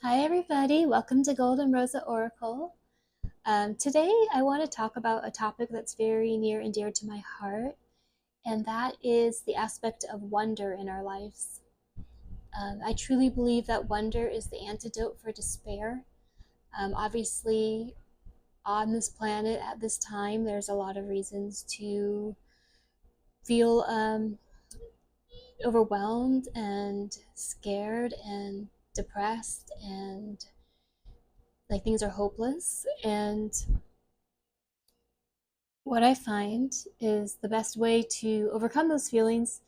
Hi, everybody. Welcome to Golden Rosa Oracle. Today, I want to talk about a topic that's very near and dear to my heart, and that is the aspect of wonder in our lives. I truly believe that wonder is the antidote for despair. Obviously, on this planet at this time, there's a lot of reasons to feel overwhelmed and scared and depressed and like things are hopeless. And what I find is the best way to overcome those feelings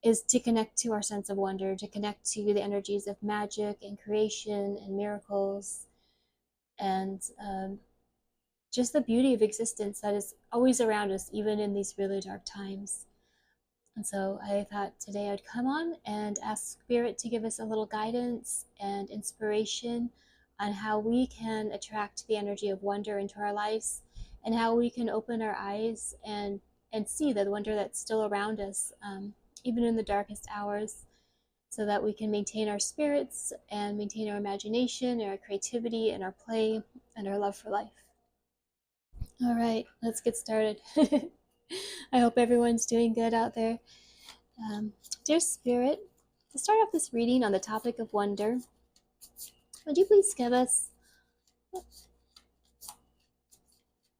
is to connect to our sense of wonder, to connect to the energies of magic and creation and miracles and just the beauty of existence that is always around us, even in these really dark times. And so I thought today I'd come on and ask Spirit to give us a little guidance and inspiration on how we can attract the energy of wonder into our lives and how we can open our eyes and see the wonder that's still around us, even in the darkest hours, so that we can maintain our spirits and maintain our imagination and our creativity and our play and our love for life. All right, let's get started. I hope everyone's doing good out there. Dear Spirit, to start off this reading on the topic of wonder, would you please give us a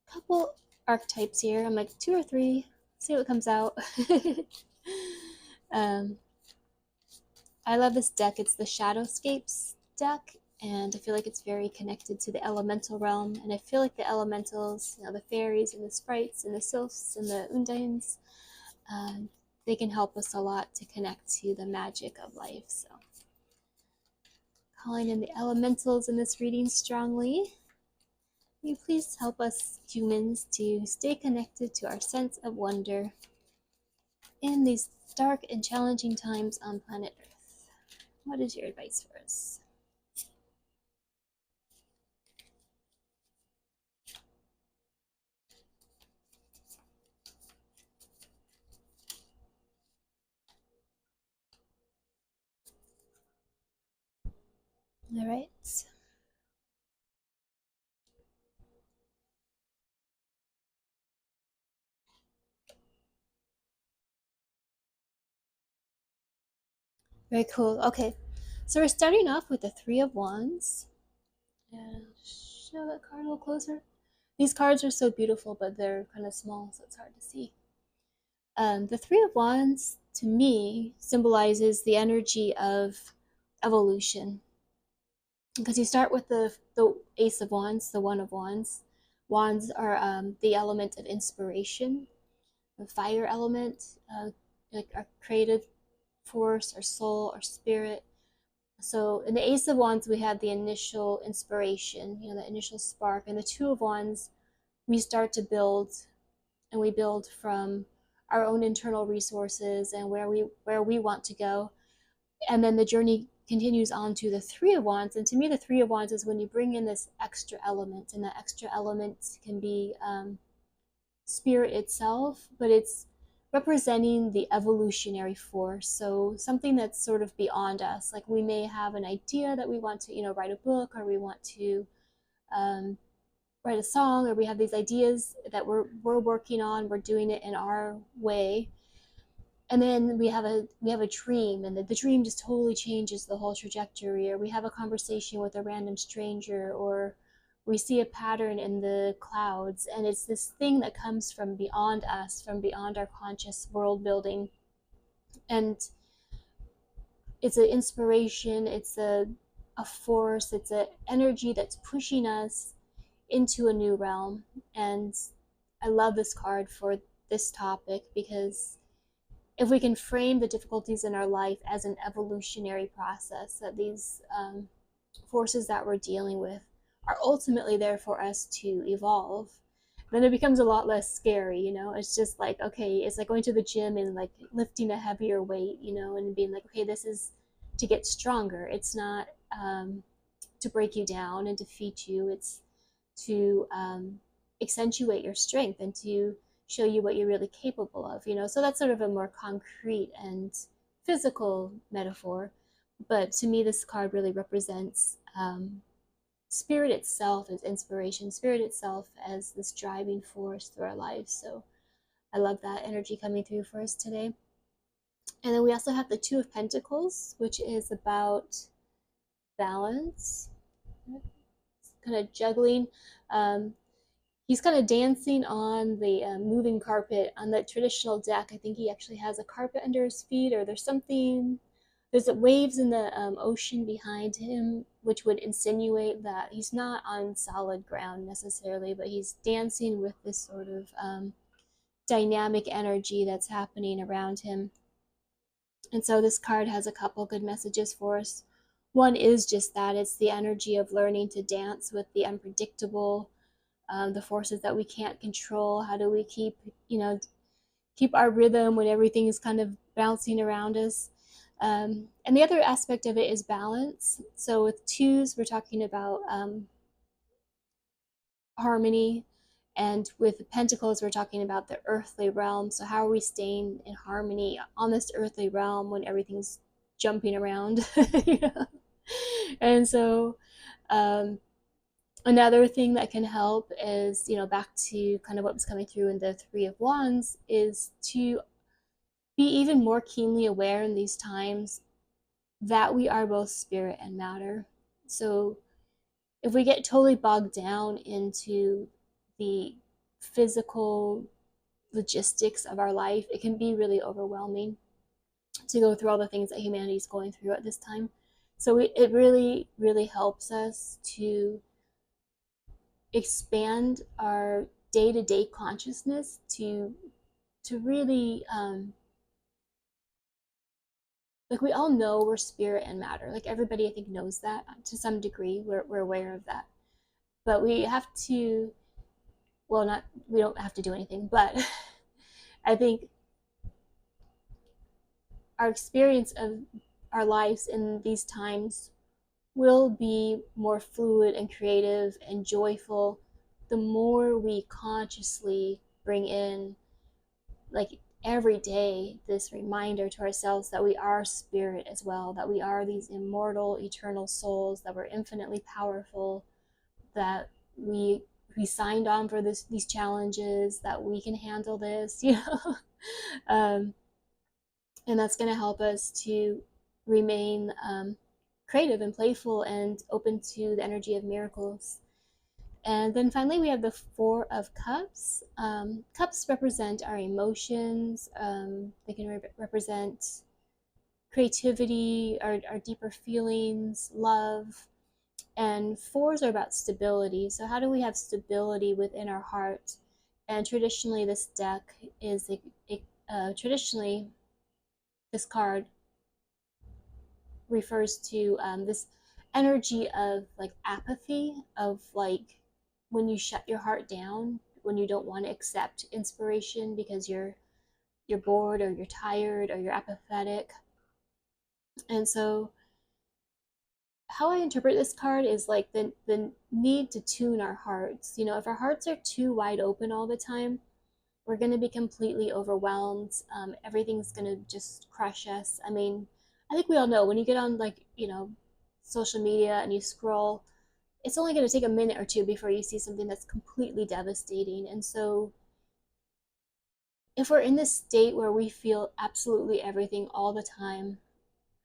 couple archetypes here? I'm like 2 or 3, see what comes out. um, I love this deck. It's the Shadowscapes deck, and I feel like it's very connected to the elemental realm. And I feel like the elementals, the fairies and the sprites and the sylphs and the undines, they can help us a lot to connect to the magic of life. So calling in the elementals in this reading strongly. Will you please help us humans to stay connected to our sense of wonder in these dark and challenging times on planet Earth? What is your advice for us? All right. Very cool. Okay. So we're starting off with the Three of Wands. And show that card a little closer. These cards are so beautiful, but they're kind of small, so it's hard to see. The Three of Wands, to me, symbolizes the energy of evolution. Because you start with the Ace of Wands, the One of Wands. Wands are the element of inspiration, the fire element, like our creative force, our soul, our spirit. So in the Ace of Wands, we have the initial inspiration, the initial spark. And the Two of Wands, we start to build, and we build from our own internal resources and where we want to go. And then the journey continues on to the Three of Wands. And to me, the Three of Wands is when you bring in this extra element, and that extra element can be spirit itself, but it's representing the evolutionary force. So something that's sort of beyond us. Like we may have an idea that we want to, write a book, or we want to um, write a song, or we have these ideas that we're working on. We're doing it in our way, and then we have a dream, and the dream just totally changes the whole trajectory. Or we have a conversation with a random stranger, or we see a pattern in the clouds, and it's this thing that comes from beyond us, from beyond our conscious world building. And it's an inspiration, it's a force, it's an energy that's pushing us into a new realm. And I love this card for this topic, because if we can frame the difficulties in our life as an evolutionary process, that these forces that we're dealing with are ultimately there for us to evolve, then it becomes a lot less scary. It's just like, okay, it's like going to the gym and like lifting a heavier weight, and being like, okay, this is to get stronger. It's not to break you down and defeat you. It's to accentuate your strength and to show you what you're really capable of. So that's sort of a more concrete and physical metaphor. But to me, this card really represents spirit itself as inspiration, spirit itself as this driving force through our lives. So I love that energy coming through for us today. And then we also have the Two of Pentacles, which is about balance, kind of juggling. Um, he's kind of dancing on the moving carpet on the traditional deck. I think he actually has a carpet under his feet, or there's something. There's waves in the ocean behind him, which would insinuate that he's not on solid ground necessarily, but he's dancing with this sort of dynamic energy that's happening around him. And so this card has a couple good messages for us. One is just that it's the energy of learning to dance with the unpredictable, the forces that we can't control. How do we keep our rhythm when everything is kind of bouncing around us? And the other aspect of it is balance. So with twos, we're talking about harmony, and with pentacles, we're talking about the earthly realm. So how are we staying in harmony on this earthly realm when everything's jumping around? You know? And so um, another thing that can help is, back to kind of what was coming through in the Three of Wands, is to be even more keenly aware in these times that we are both spirit and matter. So if we get totally bogged down into the physical logistics of our life, it can be really overwhelming to go through all the things that humanity is going through at this time. So it really, really helps us to expand our day-to-day consciousness to really like, we all know we're spirit and matter. Like, everybody I think knows that to some degree. We're aware of that, but we have to, well, not, we don't have to do anything, but I think our experience of our lives in these times will be more fluid and creative and joyful the more we consciously bring in, like, every day, this reminder to ourselves that we are spirit as well, that we are these immortal, eternal souls, that we're infinitely powerful, that we signed on for these challenges, that we can handle this, um, and that's going to help us to remain creative and playful and open to the energy of miracles. And then finally, we have the Four of Cups. Cups represent our emotions. They can represent creativity, our deeper feelings, love. And fours are about stability. So how do we have stability within our heart? And traditionally, this deck is traditionally, this card refers to this energy of like apathy, of like when you shut your heart down, when you don't want to accept inspiration because you're bored, or you're tired, or you're apathetic. And so how I interpret this card is like the need to tune our hearts. If our hearts are too wide open all the time, we're going to be completely overwhelmed. Everything's going to just crush us. I mean, I think we all know when you get on, like, social media and you scroll, it's only going to take a minute or two before you see something that's completely devastating. And so if we're in this state where we feel absolutely everything all the time,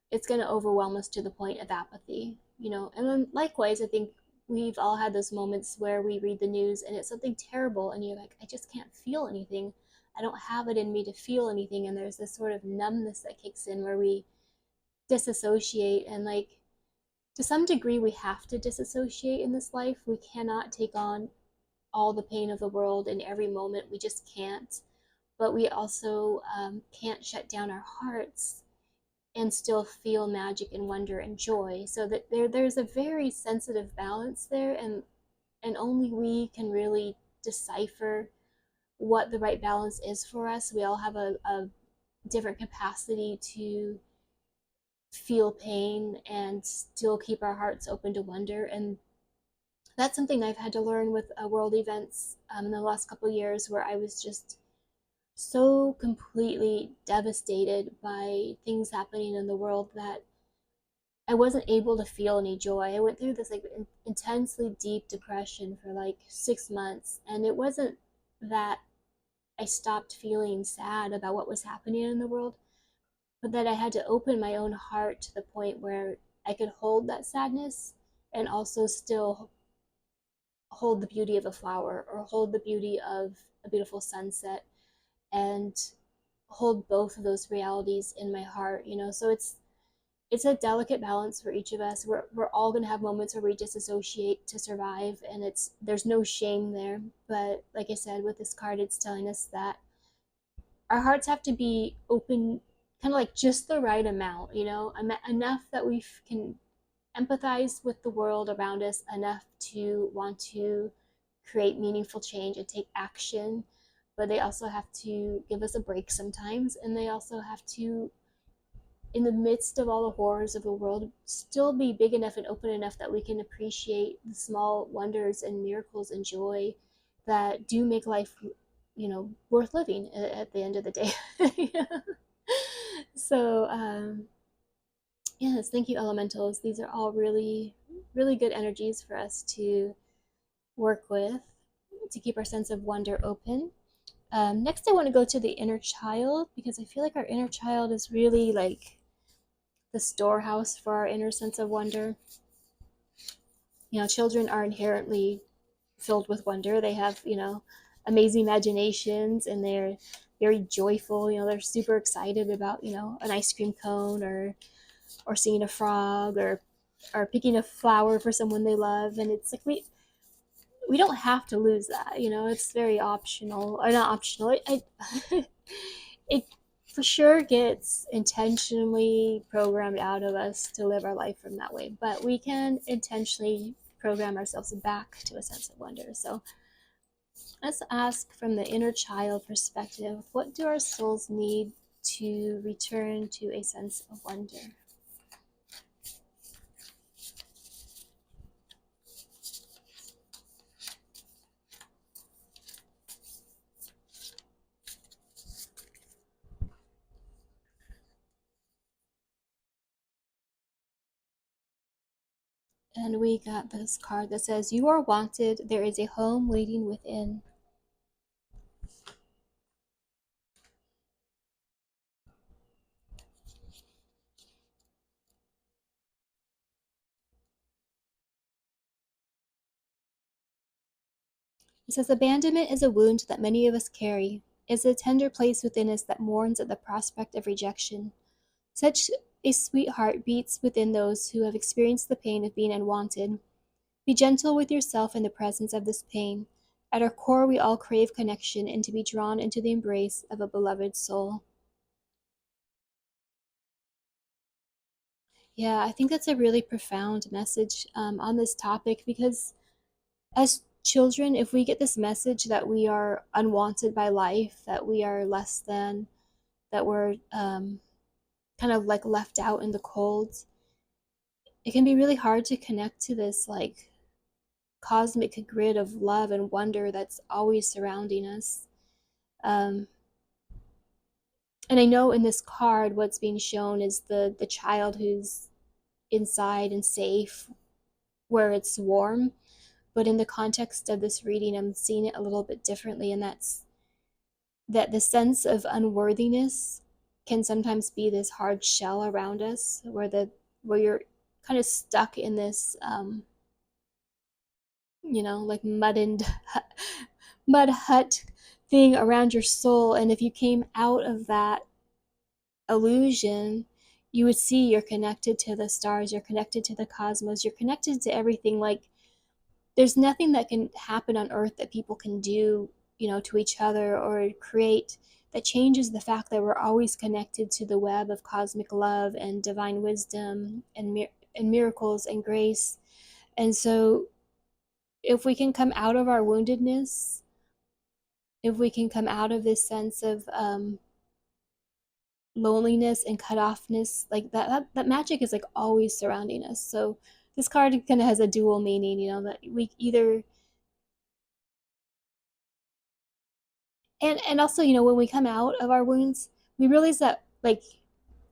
it's going to overwhelm us to the point of apathy. And then likewise, I think we've all had those moments where we read the news and it's something terrible and you're like, I just can't feel anything. I don't have it in me to feel anything. And there's this sort of numbness that kicks in where we disassociate. And, like, to some degree, we have to disassociate in this life. We cannot take on all the pain of the world in every moment. We just can't. But we also can't shut down our hearts and still feel magic and wonder and joy. So that there's a very sensitive balance there, and only we can really decipher what the right balance is for us. We all have a different capacity to feel pain and still keep our hearts open to wonder. And that's something I've had to learn with world events in the last couple of years, where I was just so completely devastated by things happening in the world that I wasn't able to feel any joy. I went through this like intensely deep depression for like 6 months, and it wasn't that I stopped feeling sad about what was happening in the world, but that I had to open my own heart to the point where I could hold that sadness and also still hold the beauty of a flower or hold the beauty of a beautiful sunset and hold both of those realities in my heart, you know. So it's a delicate balance for each of us. We're all going to have moments where we disassociate to survive, and it's there's no shame there. But like I said, with this card, it's telling us that our hearts have to be open, kind of like just the right amount, you know, enough that we can empathize with the world around us, enough to want to create meaningful change and take action. But they also have to give us a break sometimes, and they also have to, in the midst of all the horrors of the world, still be big enough and open enough that we can appreciate the small wonders and miracles and joy that do make life, you know, worth living at the end of the day. Yeah. So, yes, thank you, elementals. These are all really, really good energies for us to work with to keep our sense of wonder open. Next, I want to go to the inner child because I feel like our inner child is really like the storehouse for our inner sense of wonder. You know, children are inherently filled with wonder. They have, you know, amazing imaginations, and they're very joyful. You know, they're super excited about, you know, an ice cream cone or seeing a frog or picking a flower for someone they love. And it's like we don't have to lose that, you know. It's very optional, or not optional. It for sure gets intentionally programmed out of us to live our life from that way, but we can intentionally program ourselves back to a sense of wonder. So let's ask from the inner child perspective, what do our souls need to return to a sense of wonder? And we got this card that says, "You are wanted. There is a home waiting within." It says, "Abandonment is a wound that many of us carry. It is a tender place within us that mourns at the prospect of rejection. Such a sweet heart beats within those who have experienced the pain of being unwanted. Be gentle with yourself in the presence of this pain. At our core, we all crave connection and to be drawn into the embrace of a beloved soul." Yeah, I think that's a really profound message on this topic because as children, if we get this message that we are unwanted by life, that we are less than, that we're kind of like left out in the cold, it can be really hard to connect to this like cosmic grid of love and wonder that's always surrounding us. Um, and I know in this card, what's being shown is the child who's inside and safe, where it's warm. But in the context of this reading, I'm seeing it a little bit differently, and that's that the sense of unworthiness can sometimes be this hard shell around us, where you're kind of stuck in this, you know, like mud hut thing around your soul. And if you came out of that illusion, you would see you're connected to the stars, you're connected to the cosmos, you're connected to everything. Like there's nothing that can happen on earth that people can do, you know, to each other or create that changes the fact that we're always connected to the web of cosmic love and divine wisdom and miracles and grace. And so if we can come out of our woundedness, if we can come out of this sense of loneliness and cut offness, like that magic is like always surrounding us. So this card kind of has a dual meaning, you know, that we either, and also, you know, when we come out of our wounds, we realize that like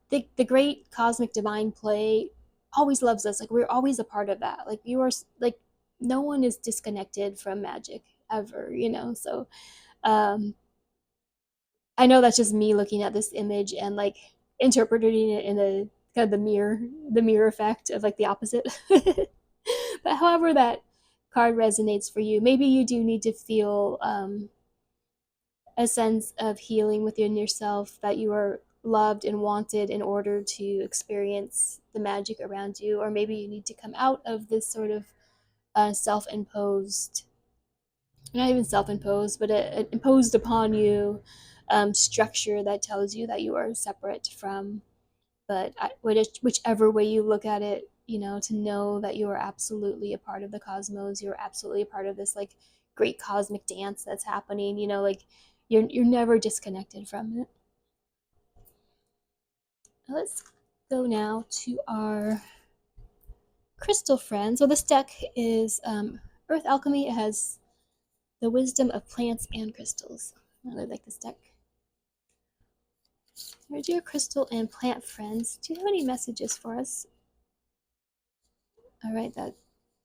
the great cosmic divine play always loves us. Like we're always a part of that. Like you are like no one is disconnected from magic ever, you know. So um I know that's just me looking at this image and like interpreting it in a kind of the mirror effect of like the opposite. But however that card resonates for you, maybe you do need to feel a sense of healing within yourself, that you are loved and wanted in order to experience the magic around you, or maybe you need to come out of this sort of self-imposed, not even self-imposed, but a imposed upon you structure that tells you that you are separate from. But whichever way you look at it, you know, to know that you are absolutely a part of the cosmos, you're absolutely a part of this like great cosmic dance that's happening, you know, like you're never disconnected from it. Let's go now to our crystal friends. Well, this deck is Earth Alchemy. It has the wisdom of plants and crystals. I really like this deck. Our dear crystal and plant friends, do you have any messages for us? All right, that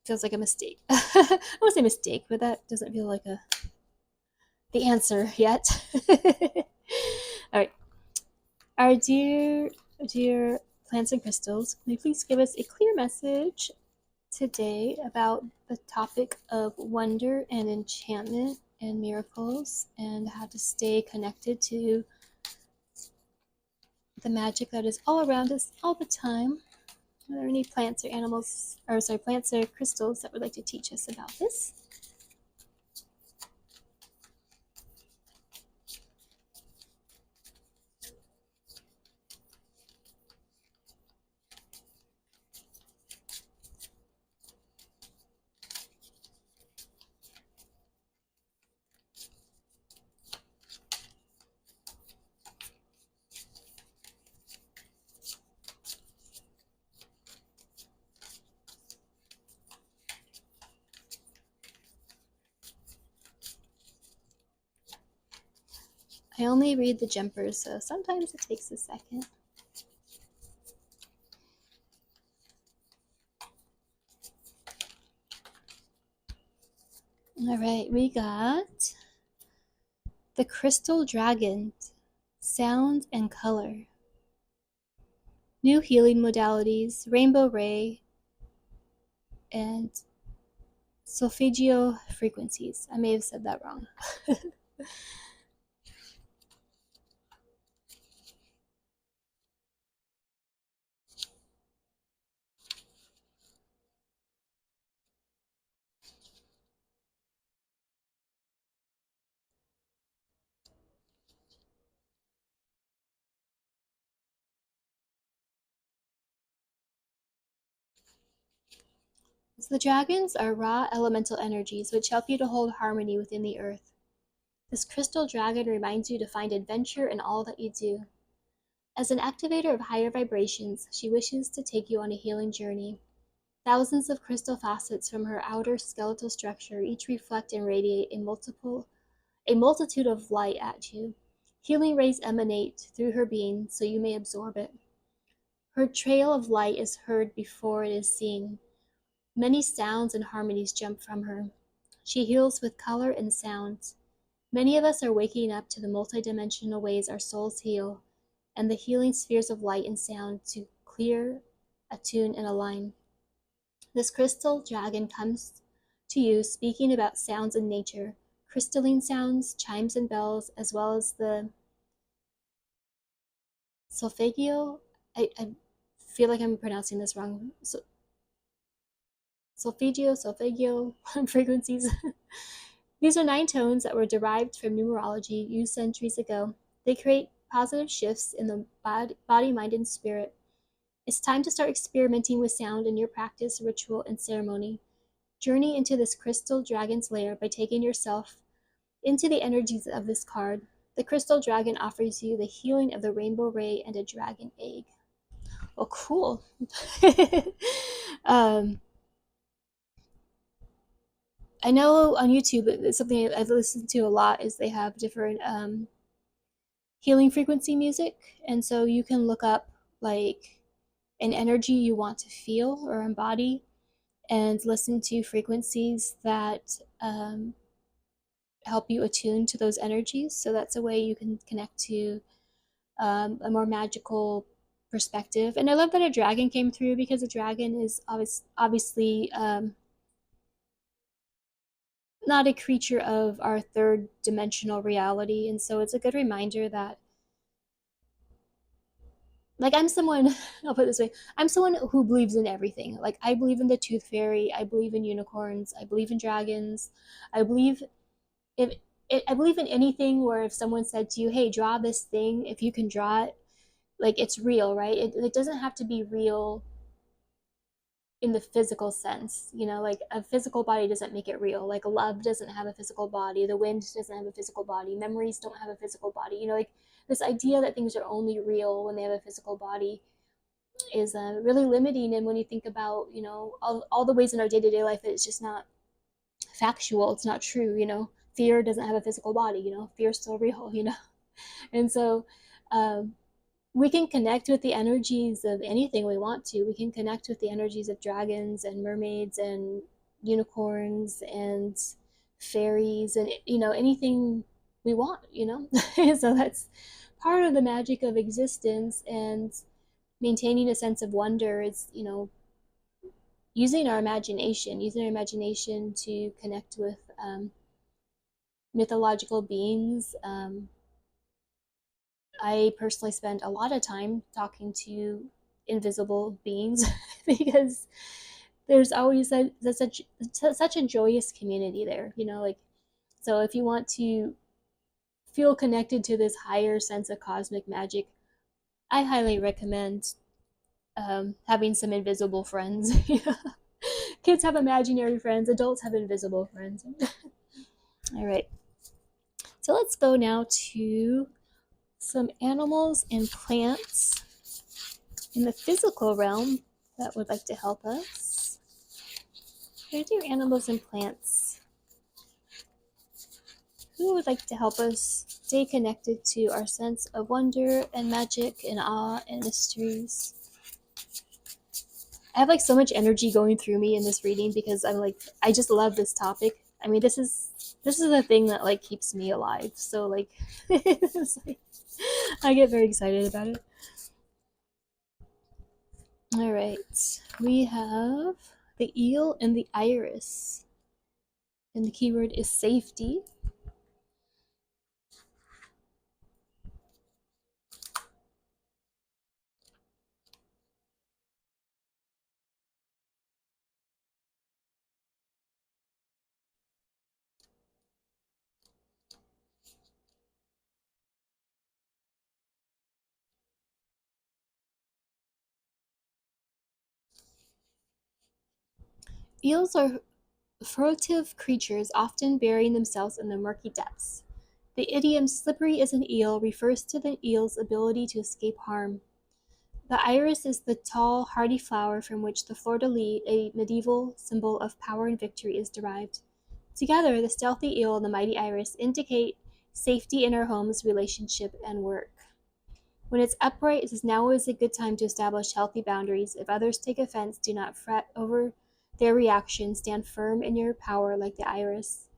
feels like a mistake. I won't say mistake, but that doesn't feel like the answer yet. All right, our dear plants and crystals, can you please give us a clear message today about the topic of wonder and enchantment and miracles, and how to stay connected to the magic that is all around us all the time? Are there any plants or animals, or sorry, plants or crystals that would like to teach us about this? I only read the jumpers, so sometimes it takes a second. All right, we got the Crystal Dragon, sound and color. New healing modalities, Rainbow Ray, and solfeggio frequencies. I may have said that wrong. So the dragons are raw elemental energies which help you to hold harmony within the earth. This crystal dragon reminds you to find adventure in all that you do. As an activator of higher vibrations, she wishes to take you on a healing journey. Thousands of crystal facets from her outer skeletal structure each reflect and radiate a multitude of light at you. Healing rays emanate through her being so you may absorb it. Her trail of light is heard before it is seen. Many sounds and harmonies jump from her. She heals with color and sound. Many of us are waking up to the multidimensional ways our souls heal, and the healing spheres of light and sound to clear, attune, and align. This crystal dragon comes to you speaking about sounds in nature, crystalline sounds, chimes and bells, as well as the solfeggio. I feel like I'm pronouncing this wrong. Solfeggio frequencies. These are 9 tones that were derived from numerology used centuries ago. They create positive shifts in the body, mind, and spirit. It's time to start experimenting with sound in your practice, ritual, and ceremony. Journey into this crystal dragon's lair by taking yourself into the energies of this card. The crystal dragon offers you the healing of the rainbow ray and a dragon egg. Well, cool. um, I know on YouTube, it's something I've listened to a lot, is they have different healing frequency music. And so you can look up like an energy you want to feel or embody, and listen to frequencies that help you attune to those energies. So that's a way you can connect to a more magical perspective. And I love that a dragon came through, because a dragon is obviously not a creature of our third dimensional reality. And so it's a good reminder that, like, I'm someone, I'll put it this way, I'm someone who believes in everything. Like, I believe in the tooth fairy, I believe in unicorns, I believe in dragons, I believe if I believe in anything where if someone said to you, hey, draw this thing, if you can draw it, like, it's real, right? It doesn't have to be real in the physical sense, like a physical body doesn't make it real. Like love doesn't have a physical body, the wind doesn't have a physical body, memories don't have a physical body. Like this idea that things are only real when they have a physical body is really limiting. And when you think about, all the ways in our day-to-day life that it's just not factual, it's not true. Fear doesn't have a physical body. Fear's still real. And so we can connect with the energies of anything we want to. We can connect with the energies of dragons and mermaids and unicorns and fairies and, anything we want, so that's part of the magic of existence. And maintaining a sense of wonder is, using our imagination to connect with mythological beings. I personally spend a lot of time talking to invisible beings because there's always such a joyous community there, like, so if you want to feel connected to this higher sense of cosmic magic, I highly recommend having some invisible friends. Kids have imaginary friends, adults have invisible friends. All right, so let's go now to some animals and plants in the physical realm that would like to help us. Are there animals and plants who would like to help us stay connected to our sense of wonder and magic and awe and mysteries? I have like so much energy going through me in this reading because I just love this topic. I mean, this is the thing that like keeps me alive. So like, like I get very excited about it. All right, we have the eel and the iris, and the keyword is safety. Eels are furtive creatures, often burying themselves in the murky depths. The idiom "slippery as an eel" refers to the eel's ability to escape harm. The iris is the tall, hardy flower from which the fleur-de-lis, a medieval symbol of power and victory, is derived. Together, the stealthy eel and the mighty iris indicate safety in our homes, relationship, and work. When it's upright, it is now always a good time to establish healthy boundaries. If others take offense, do not fret over their reaction. Stand firm in your power like the iris.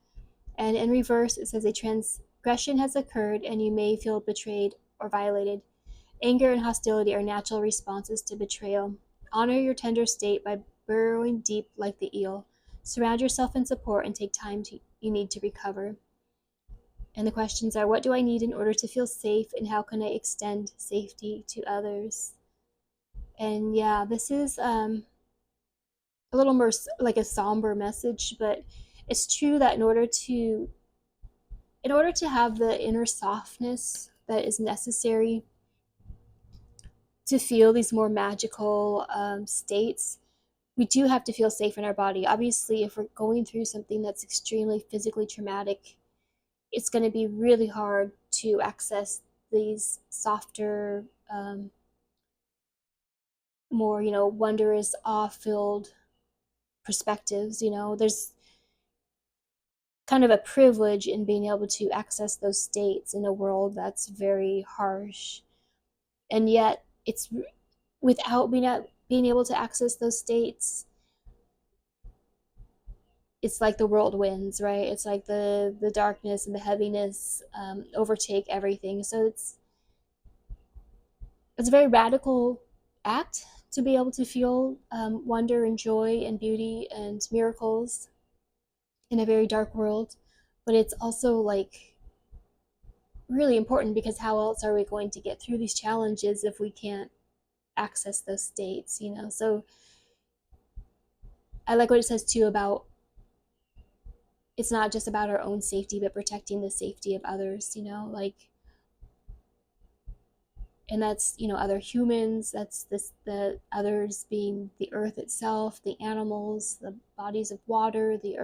And in reverse, it says a transgression has occurred and you may feel betrayed or violated. Anger and hostility are natural responses to betrayal. Honor your tender state by burrowing deep like the eel. Surround yourself in support and take time you need to recover. And the questions are, what do I need in order to feel safe, and how can I extend safety to others? And yeah, this is a little more like a somber message, but it's true that in order to have the inner softness that is necessary to feel these more magical states, we do have to feel safe in our body. Obviously, if we're going through something that's extremely physically traumatic, it's going to be really hard to access these softer, more, wondrous, awe-filled perspectives. There's kind of a privilege in being able to access those states in a world that's very harsh. And yet, without being able to access those states, it's like the whirlwinds, right? It's like the darkness and the heaviness overtake everything. So it's a very radical act to be able to feel wonder and joy and beauty and miracles in a very dark world. But it's also like really important, because how else are we going to get through these challenges if we can't access those states, you know? So I like what it says too about it's not just about our own safety, but protecting the safety of others, you know, like, and that's, you know, other humans, that's this, the others being the earth itself, the animals, the bodies of water, the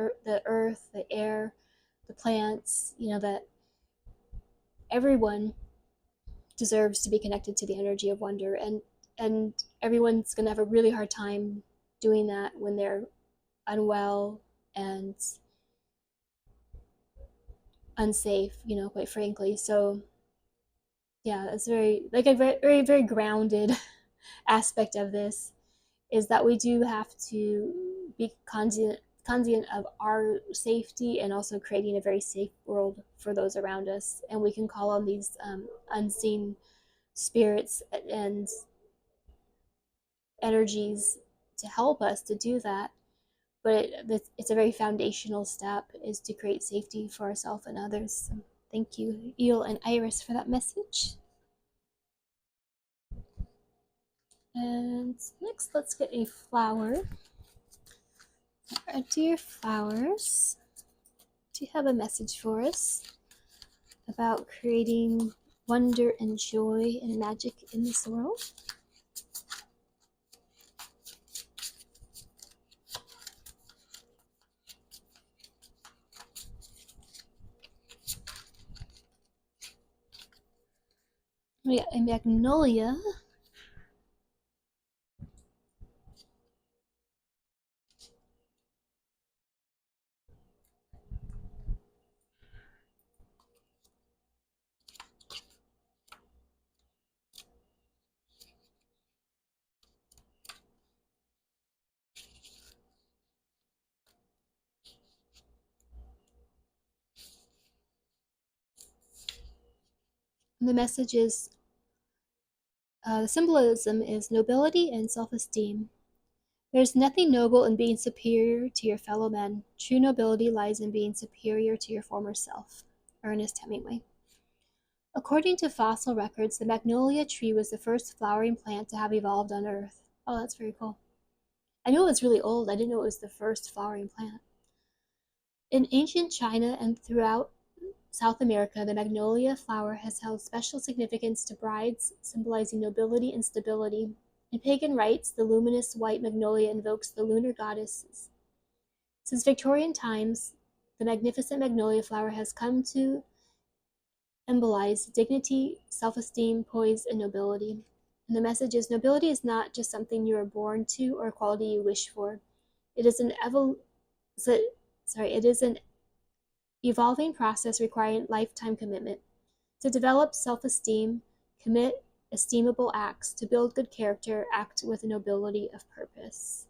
earth, the air, the plants, you know, that everyone deserves to be connected to the energy of wonder. And everyone's going to have a really hard time doing that when they're unwell and unsafe, you know, quite frankly. So yeah, it's very like a very very grounded aspect of this, is that we do have to be conscient of our safety, and also creating a very safe world for those around us. And we can call on these unseen spirits and energies to help us to do that. But it's a very foundational step, is to create safety for ourselves and others. So thank you, Eel and Iris, for that message. And next, let's get a flower. Our dear flowers, do you have a message for us about creating wonder and joy and magic in this world? We got a magnolia. The message is the symbolism is nobility and self esteem. There is nothing noble in being superior to your fellow men. True nobility lies in being superior to your former self. Ernest Hemingway. According to fossil records, the magnolia tree was the first flowering plant to have evolved on Earth. Oh, that's very cool. I knew it was really old. I didn't know it was the first flowering plant. In ancient China and throughout South America, the magnolia flower has held special significance to brides, symbolizing nobility and stability. In pagan rites, the luminous white magnolia invokes the lunar goddesses. Since Victorian times, the magnificent magnolia flower has come to symbolize dignity, self esteem, poise, and nobility. And the message is nobility is not just something you are born to or a quality you wish for. It is an it is an evolving process requiring lifetime commitment. To develop self esteem, commit esteemable acts. To build good character, act with nobility of purpose.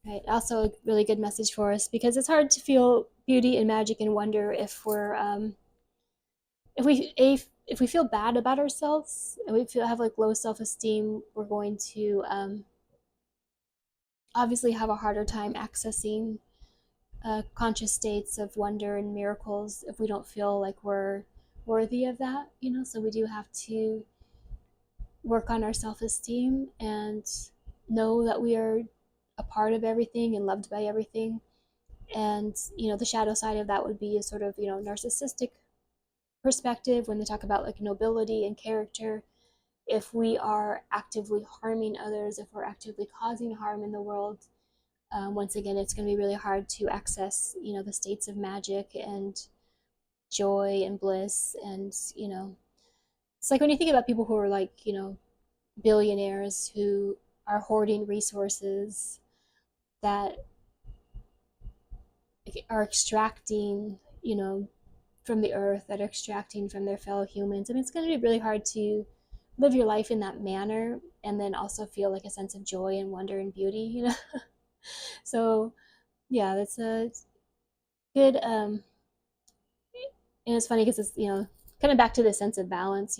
Right. Also, a really good message for us, because it's hard to feel beauty and magic and wonder if we're if we feel bad about ourselves and we feel have like low self esteem. We're going to obviously have a harder time accessing conscious states of wonder and miracles if we don't feel like we're worthy of that, you know. So we do have to work on our self-esteem and know that we are a part of everything and loved by everything. And you know, the shadow side of that would be a sort of, you know, narcissistic perspective when they talk about like nobility and character. If we are actively harming others, if we're actively causing harm in the world, once again, it's going to be really hard to access, you know, the states of magic and joy and bliss. And you know, it's like when you think about people who are like, you know, billionaires who are hoarding resources that are extracting, from the earth, that are extracting from their fellow humans. I mean, it's going to be really hard to live your life in that manner, and then also feel like a sense of joy and wonder and beauty. So yeah, that's a good. And it's funny because it's kind of back to the sense of balance,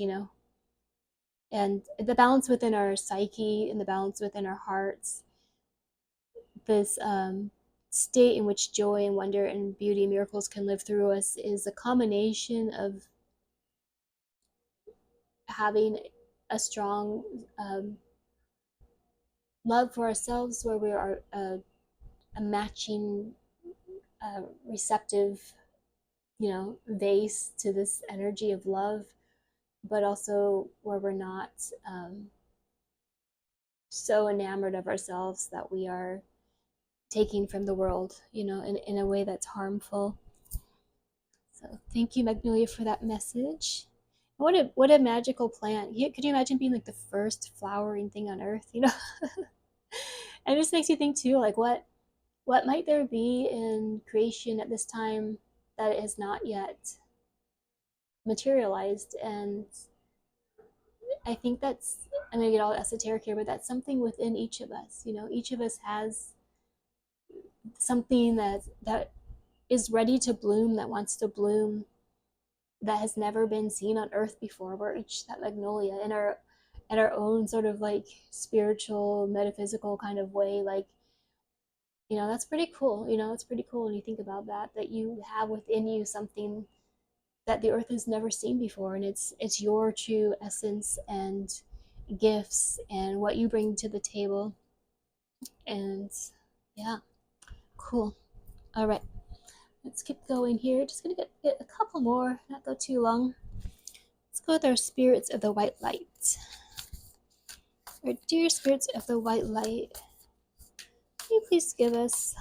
and the balance within our psyche and the balance within our hearts. This state in which joy and wonder and beauty and miracles can live through us is a combination of having a strong love for ourselves, where we are a matching, receptive, vase to this energy of love, but also where we're not so enamored of ourselves that we are taking from the world, in a way that's harmful. So thank you, Magnolia, for that message. What a magical plant. Could you imagine being like the first flowering thing on earth? And it just makes you think too, like what might there be in creation at this time that it has not yet materialized. And I think I'm gonna get all esoteric here, but that's something within each of us. Each of us has something that is ready to bloom, that wants to bloom, that has never been seen on earth before. We're each that magnolia in our own sort of like spiritual, metaphysical kind of way. Like, that's pretty cool. It's pretty cool when you think about that you have within you something that the earth has never seen before, and it's your true essence and gifts and what you bring to the table. And yeah, cool. All right, let's keep going here. Just gonna get a couple more, not go too long. Let's go with our spirits of the white light. Our dear spirits of the white light, can you please give us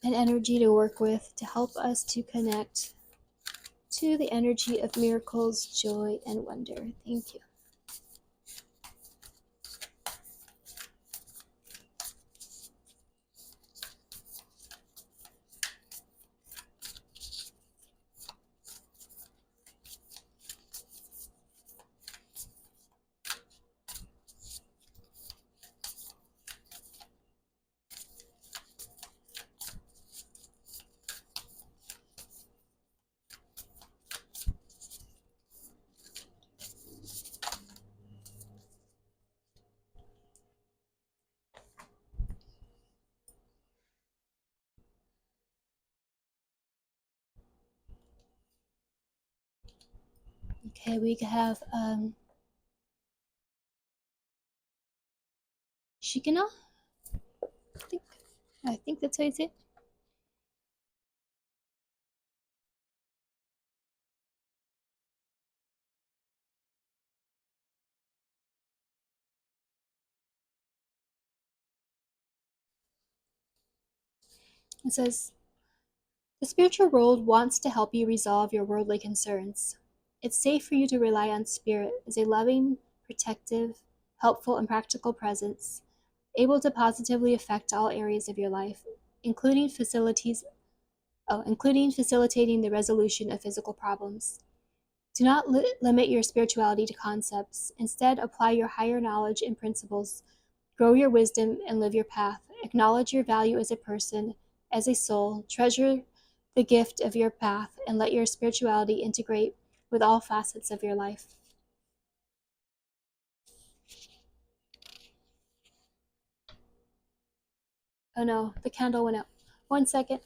an energy to work with to help us to connect to the energy of miracles, joy, and wonder? Thank you. Okay, we have Shikina. I think I think that's how you say it. It says, the spiritual world wants to help you resolve your worldly concerns. It's safe for you to rely on Spirit as a loving, protective, helpful, and practical presence, able to positively affect all areas of your life, including including facilitating the resolution of physical problems. Do not limit your spirituality to concepts. Instead, apply your higher knowledge and principles. Grow your wisdom and live your path. Acknowledge your value as a person, as a soul. Treasure the gift of your path and let your spirituality integrate with all facets of your life. Oh no, the candle went out. 1 second.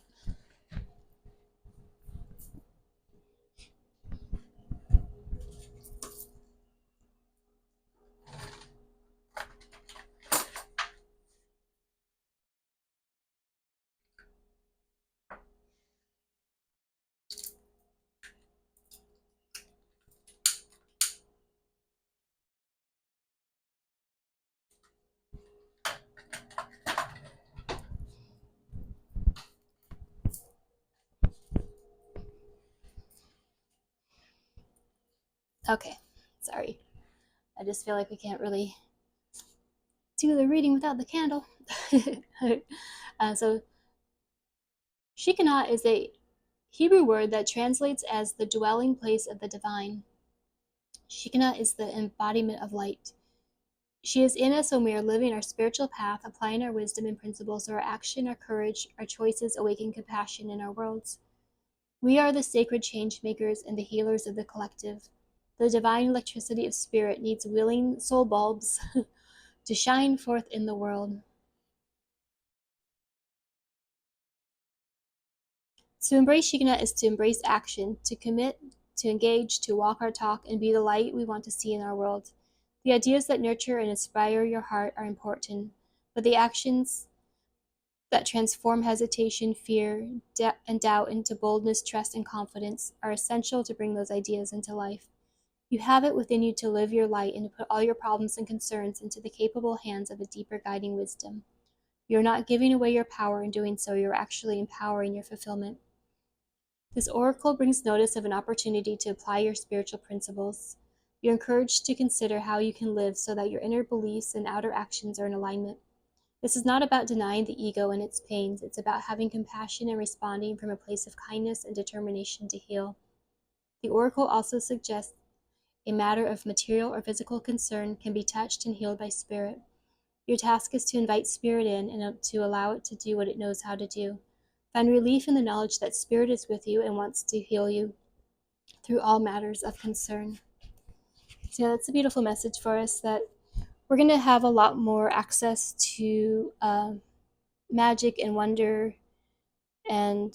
Okay, sorry. I just feel like we can't really do the reading without the candle. So, Shekinah is a Hebrew word that translates as the dwelling place of the divine. Shekinah is the embodiment of light. She is in us when we are living our spiritual path, applying our wisdom and principles, so our action, our courage, our choices awaken compassion in our worlds. We are the sacred change makers and the healers of the collective. The divine electricity of spirit needs willing soul bulbs to shine forth in the world. To embrace Shekinah is to embrace action, to commit, to engage, to walk our talk, and be the light we want to see in our world. The ideas that nurture and inspire your heart are important, but the actions that transform hesitation, fear, and doubt into boldness, trust, and confidence are essential to bring those ideas into life. You have it within you to live your light and to put all your problems and concerns into the capable hands of a deeper guiding wisdom. You're not giving away your power in doing so, you're actually empowering your fulfillment. This oracle brings notice of an opportunity to apply your spiritual principles. You're encouraged to consider how you can live so that your inner beliefs and outer actions are in alignment. This is not about denying the ego and its pains. It's about having compassion and responding from a place of kindness and determination to heal. The oracle also suggests a matter of material or physical concern can be touched and healed by spirit. Your task is to invite spirit in and to allow it to do what it knows how to do. Find relief in the knowledge that spirit is with you and wants to heal you through all matters of concern. So, yeah, that's a beautiful message for us that we're going to have a lot more access to magic and wonder and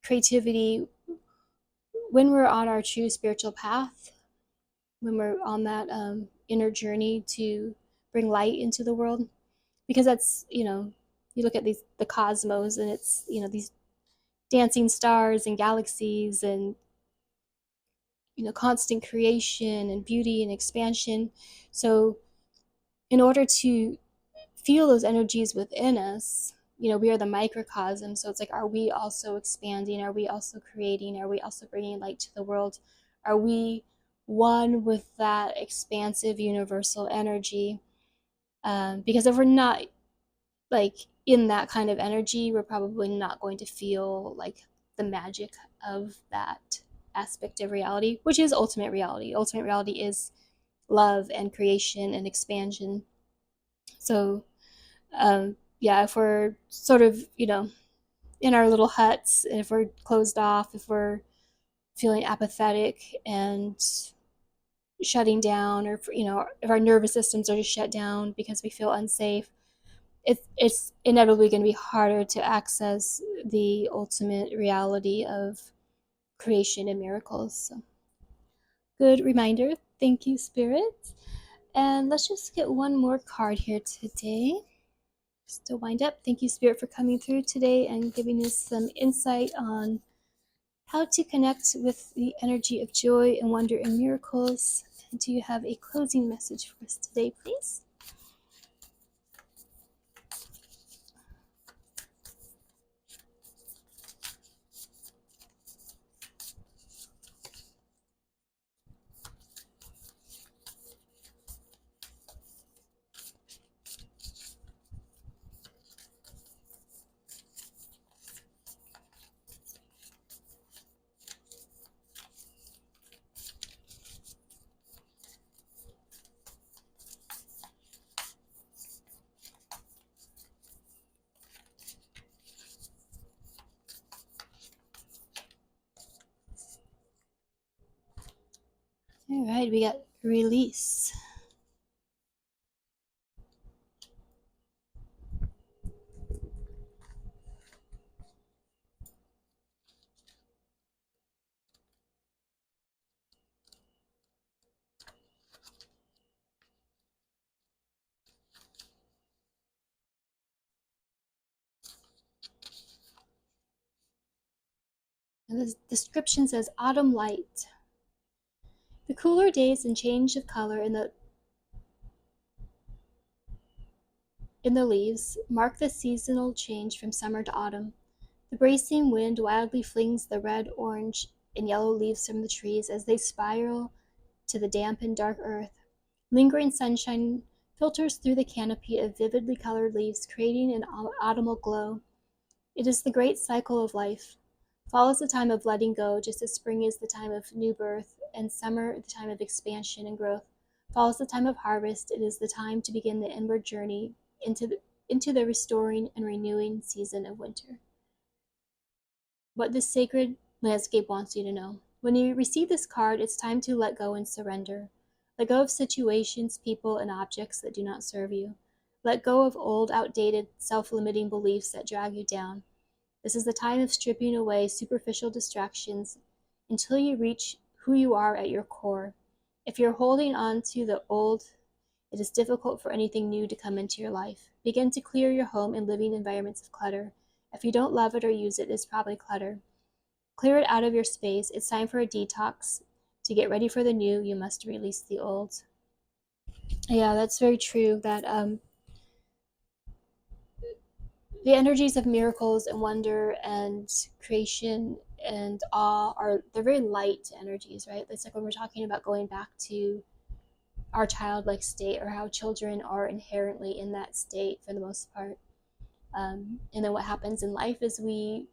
creativity when we're on our true spiritual path, when we're on that inner journey to bring light into the world. Because that's, you look at the cosmos, and it's, these dancing stars and galaxies and, constant creation and beauty and expansion. So in order to feel those energies within us, we are the microcosm. So it's like, are we also expanding? Are we also creating? Are we also bringing light to the world? Are we one with that expansive universal energy? Because if we're not like in that kind of energy, we're probably not going to feel like the magic of that aspect of reality, which is ultimate reality. Ultimate reality is love and creation and expansion. So yeah, if we're sort of, in our little huts, if we're closed off, if we're feeling apathetic and shutting down, or if our nervous systems are just shut down because we feel unsafe, it's inevitably going to be harder to access the ultimate reality of creation and miracles. So, good reminder. Thank you, Spirit. And let's just get one more card here today. Just to wind up, thank you, Spirit, for coming through today and giving us some insight on how to connect with the energy of joy and wonder and miracles. And do you have a closing message for us today, please? All right, we got release. And the description says autumn light. The cooler days and change of color in the leaves mark the seasonal change from summer to autumn. The bracing wind wildly flings the red, orange, and yellow leaves from the trees as they spiral to the damp and dark earth. Lingering sunshine filters through the canopy of vividly colored leaves, creating an autumnal glow. It is the great cycle of life. Fall is the time of letting go, just as spring is the time of new birth, and summer the time of expansion and growth. Fall is the time of harvest. It is the time to begin the inward journey into the restoring and renewing season of winter. What this sacred landscape wants you to know. When you receive this card, it's time to let go and surrender. Let go of situations, people, and objects that do not serve you. Let go of old, outdated, self limiting beliefs that drag you down. This is the time of stripping away superficial distractions until you reach who you are at your core. If you're holding on to the old, it is difficult for anything new to come into your life. Begin to clear your home and living environments of clutter. If you don't love it or use it, it's probably clutter. Clear it out of your space. It's time for a detox. To get ready for the new, you must release the old. Yeah, that's very true. That the energies of miracles and wonder and creation and awe are they're very light energies, right? It's like when we're talking about going back to our childlike state, or how children are inherently in that state for the most part. And then what happens in life is we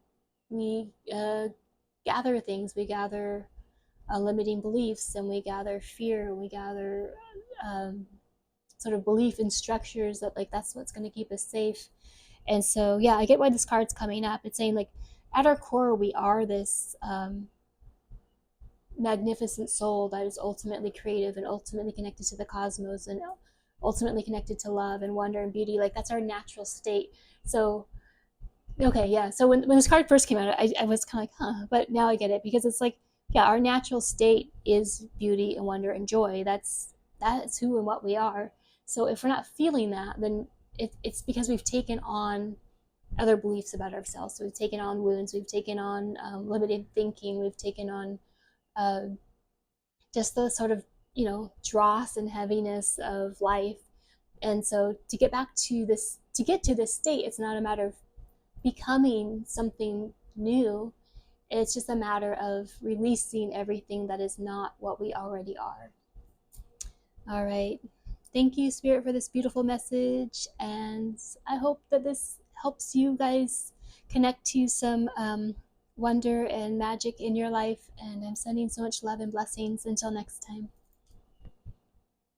gather things, we gather limiting beliefs, and we gather fear, and we gather um, sort of belief in structures that like that's what's going to keep us safe. And so, yeah, I get why this card's coming up. It's saying like at our core, we are this magnificent soul that is ultimately creative and ultimately connected to the cosmos and ultimately connected to love and wonder and beauty. Like that's our natural state. So, okay, yeah. So when this card first came out, I was kind of like, huh, but now I get it because it's like, yeah, our natural state is beauty and wonder and joy. That's who and what we are. So if we're not feeling that, then it's because we've taken on other beliefs about ourselves. So we've taken on wounds, we've taken on limited thinking, we've taken on uh, just the sort of dross and heaviness of life. And so to get back to this, to get to this state, it's not a matter of becoming something new. It's just a matter of releasing everything that is not what we already are. All right. Thank you, Spirit, for this beautiful message. And I hope that this helps you guys connect to some wonder and magic in your life. And I'm sending so much love and blessings. Until next time.